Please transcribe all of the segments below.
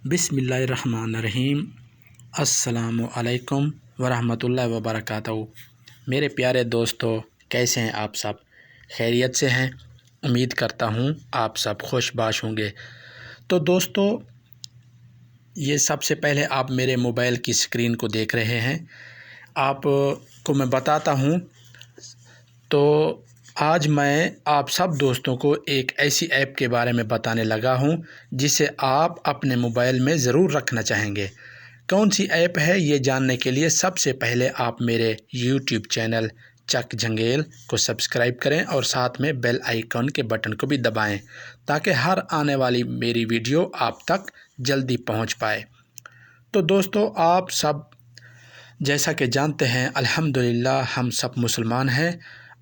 بسم اللہ الرحمن الرحیم۔ السلام علیکم ورحمۃ اللہ وبرکاتہ۔ میرے پیارے دوستو، کیسے ہیں آپ سب؟ خیریت سے ہیں؟ امید کرتا ہوں آپ سب خوش باش ہوں گے۔ تو دوستو، یہ سب سے پہلے آپ میرے موبائل کی اسکرین کو دیکھ رہے ہیں۔ آپ کو میں بتاتا ہوں، تو آج میں آپ سب دوستوں کو ایک ایسی ایپ کے بارے میں بتانے لگا ہوں جسے آپ اپنے موبائل میں ضرور رکھنا چاہیں گے۔ کون سی ایپ ہے یہ جاننے کے لیے سب سے پہلے آپ میرے یوٹیوب چینل چک جھنگیل کو سبسکرائب کریں اور ساتھ میں بیل آئیکن کے بٹن کو بھی دبائیں تاکہ ہر آنے والی میری ویڈیو آپ تک جلدی پہنچ پائے۔ تو دوستو، آپ سب جیسا کہ جانتے ہیں، الحمدللہ ہم سب مسلمان ہیں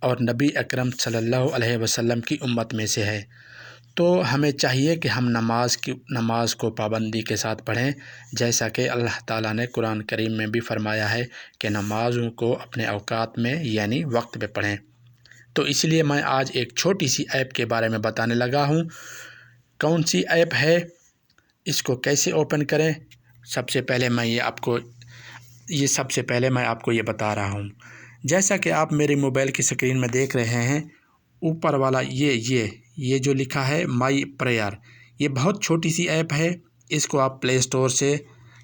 اور نبی اکرم صلی اللہ علیہ وسلم کی امت میں سے ہے۔ تو ہمیں چاہیے کہ ہم نماز کو پابندی کے ساتھ پڑھیں، جیسا کہ اللہ تعالیٰ نے قرآن کریم میں بھی فرمایا ہے کہ نمازوں کو اپنے اوقات میں یعنی وقت پہ پڑھیں۔ تو اس لیے میں آج ایک چھوٹی سی ایپ کے بارے میں بتانے لگا ہوں۔ کون سی ایپ ہے، اس کو کیسے اوپن کریں، سب سے پہلے میں آپ کو یہ بتا رہا ہوں۔ جیسا کہ آپ میرے موبائل کی اسکرین میں دیکھ رہے ہیں، اوپر والا یہ جو لکھا ہے مائی پریئر، یہ بہت چھوٹی سی ایپ ہے۔ اس کو آپ پلے اسٹور سے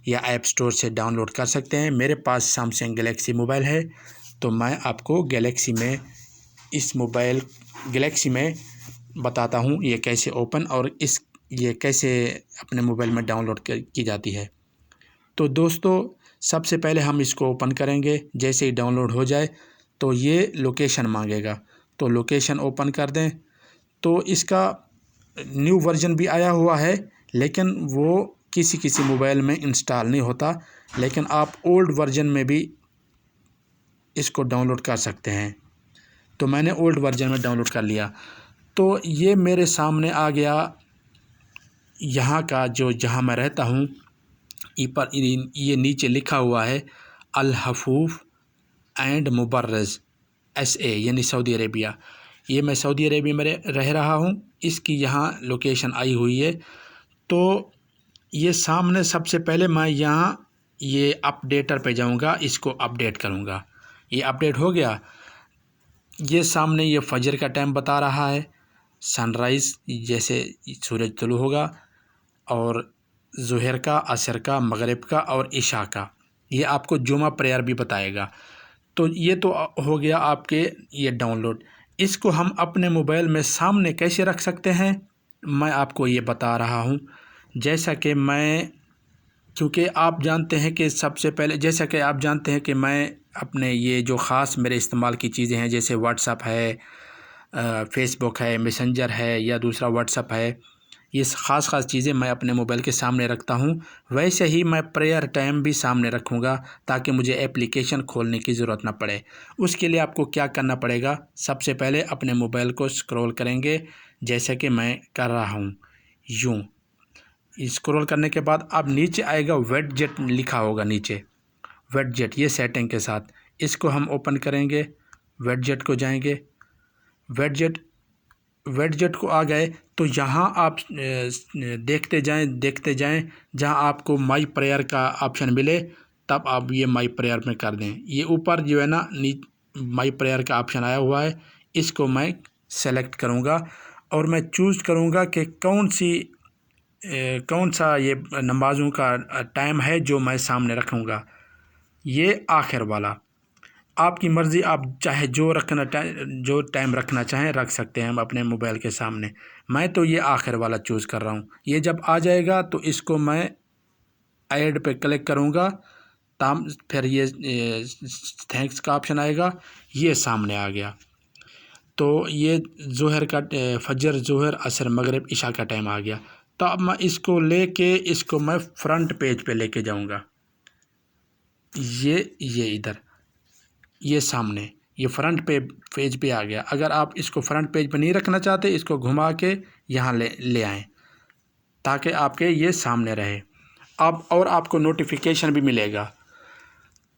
یا ایپ اسٹور سے ڈاؤن لوڈ کر سکتے ہیں۔ میرے پاس سیمسنگ گلیکسی موبائل ہے، تو میں آپ کو گلیکسی میں بتاتا ہوں یہ کیسے اوپن اور یہ کیسے اپنے موبائل میں ڈاؤن لوڈ کی جاتی ہے۔ تو دوستو، سب سے پہلے ہم اس کو اوپن کریں گے۔ جیسے ہی ڈاؤن لوڈ ہو جائے تو یہ لوکیشن مانگے گا، تو لوکیشن اوپن کر دیں۔ تو اس کا نیو ورژن بھی آیا ہوا ہے، لیکن وہ کسی موبائل میں انسٹال نہیں ہوتا، لیکن آپ اولڈ ورژن میں بھی اس کو ڈاؤن لوڈ کر سکتے ہیں۔ تو میں نے اولڈ ورژن میں ڈاؤن لوڈ کر لیا۔ تو یہ میرے سامنے آ گیا یہاں کا جہاں میں رہتا ہوں۔ یہ نیچے لکھا ہوا ہے الحفوف اینڈ مبرز SA، یعنی سعودی عربیہ۔ یہ میں سعودی عربیہ میں رہ رہا ہوں، اس کی یہاں لوکیشن آئی ہوئی ہے۔ تو یہ سامنے سب سے پہلے میں یہاں یہ اپڈیٹر پہ جاؤں گا، اس کو اپڈیٹ کروں گا۔ یہ اپڈیٹ ہو گیا۔ یہ سامنے یہ فجر کا ٹائم بتا رہا ہے، سن رائز جیسے سورج طلوع ہوگا، اور ظہر کا، عصر کا، مغرب کا اور عشاء کا۔ یہ آپ کو جمعہ پریئر بھی بتائے گا۔ تو یہ تو ہو گیا آپ کے یہ ڈاؤن لوڈ۔ اس کو ہم اپنے موبائل میں سامنے کیسے رکھ سکتے ہیں، میں آپ کو یہ بتا رہا ہوں۔ جیسا کہ کیونکہ آپ جانتے ہیں کہ سب سے پہلے میں اپنے یہ جو خاص میرے استعمال کی چیزیں ہیں، جیسے واٹس ایپ ہے، فیس بک ہے، میسنجر ہے، یا دوسرا واٹس ایپ ہے، یہ خاص چیزیں میں اپنے موبائل کے سامنے رکھتا ہوں۔ ویسے ہی میں پریئر ٹائم بھی سامنے رکھوں گا تاکہ مجھے اپلیکیشن کھولنے کی ضرورت نہ پڑے۔ اس کے لیے آپ کو کیا کرنا پڑے گا، سب سے پہلے اپنے موبائل کو اسکرول کریں گے، جیسے کہ میں کر رہا ہوں۔ یوں اسکرول کرنے کے بعد اب نیچے آئے گا ویڈجٹ لکھا ہوگا نیچے، ویڈجٹ یہ سیٹنگ کے ساتھ۔ اس کو ہم اوپن کریں گے، ویڈجٹ کو جائیں گے، ویڈجٹ کو آ گئے تو یہاں آپ دیکھتے جائیں جہاں آپ کو مائی پریئر کا آپشن ملے، تب آپ یہ مائی پریئر میں کر دیں۔ یہ اوپر جو ہے نا مائی پریئر کا آپشن آیا ہوا ہے، اس کو میں سلیکٹ کروں گا اور میں چوز کروں گا کہ کون سا یہ نمازوں کا ٹائم ہے جو میں سامنے رکھوں گا۔ یہ آخر والا، آپ کی مرضی، آپ چاہے جو ٹائم رکھنا چاہیں رکھ سکتے ہیں ہم اپنے موبائل کے سامنے۔ میں تو یہ آخر والا چوز کر رہا ہوں۔ یہ جب آ جائے گا تو اس کو میں ایڈ پہ کلک کروں گا، پھر یہ تھینکس کا آپشن آئے گا، یہ سامنے آ گیا۔ تو یہ فجر، ظہر، عصر، مغرب، عشاء کا ٹائم آ گیا۔ تو اب میں اس کو لے کے میں فرنٹ پیج پہ لے کے جاؤں گا۔ یہ ادھر، یہ سامنے، یہ فرنٹ پیج پہ آ گیا۔ اگر آپ اس کو فرنٹ پیج پہ نہیں رکھنا چاہتے، اس کو گھما کے یہاں لے آئیں تاکہ آپ کے یہ سامنے رہے۔ اور آپ کو نوٹیفیکیشن بھی ملے گا۔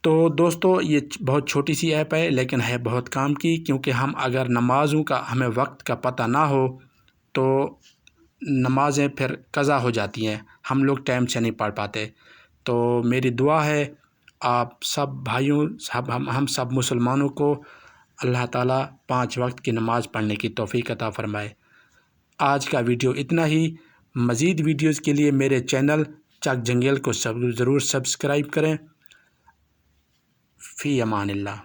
تو دوستو، یہ بہت چھوٹی سی ایپ ہے لیکن ہے بہت کام کی، کیونکہ اگر نمازوں کا ہمیں وقت کا پتہ نہ ہو تو نمازیں پھر قضا ہو جاتی ہیں، ہم لوگ ٹائم سے نہیں پڑھ پاتے۔ تو میری دعا ہے آپ سب بھائیوں، ہم سب مسلمانوں کو اللہ تعالیٰ 5 وقت کی نماز پڑھنے کی توفیق عطا فرمائے۔ آج کا ویڈیو اتنا ہی۔ مزید ویڈیوز کے لیے میرے چینل چک جنگیل کو ضرور سبسکرائب کریں۔ فی امان اللہ۔